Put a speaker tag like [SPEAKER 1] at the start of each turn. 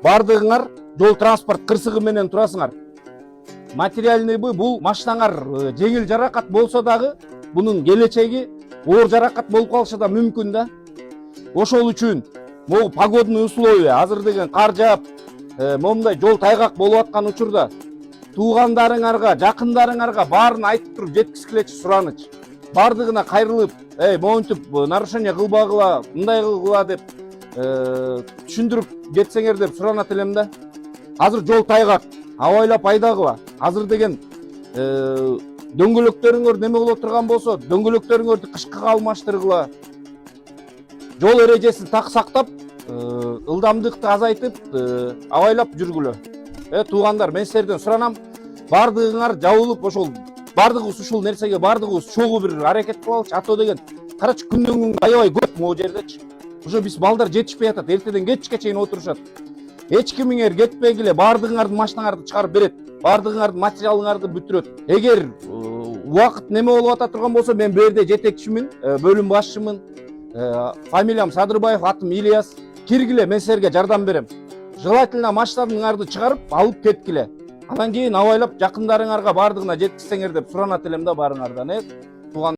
[SPEAKER 1] бардыгыңар жол транспорт кырсыгы менен турасыңар. Материальный бул машинаңар жеңил жаракат болсо дагы бунун келечеги оор жаракат болуп калышы да мүмкүн да. Ошол үчүн могу погодный условия азыр деген кар жаап, момундай жол тайгак болуп аткан учурда туугандарыңарга, жакындарыңарга баарын айтып туруп жеткизгилечи сураныч. Бардыгына кайрылып, моунтип нарушение кылбагыла, мындай кылгыла деп түшүндүрүп жетсеңер деп суранат элем да. Азыр жол тайгак, абайлап айдагыла. Азыр деген дөңгөлөктөрүңөр неме боло турган болсо, дөңгөлөктөрүңөрдү кышкыга алмаштыргыла. Жол эрежесин так сактап, ылдамдыкты азайтып, абайлап жүргүлө. Туугандар, мен силерден суранам, бардыгыңар жабылып, ошол бардыгыбыз ушул нерсеге бардыгыбыз чогуу бир аракет кылалычы. Ато деген карачы күндөн күнгө аябай көп могу жердечи. Ошо биз балдар жетишпей атат, эртеден кечке чейин отурушат. Эч кимиңер кетпегиле, бардыгыңардын машинаңарды чыгарып берет, бардыгыңардын материалыңарды бүтүрөт. Эгер убакыт неме болуп ата турган болсо, мен бу жерде жетекчимин, бөлүм башчымын. Фамилиям Садырбаев, атым Ильяс. Киргиле, мен силерге жардам берем. Желательно машинаңарды чыгарып, алып кеткиле. Анан кийин абайлап жакындарыңарга бардыгына жеткизсеңер деп суранат элем да барыңардан.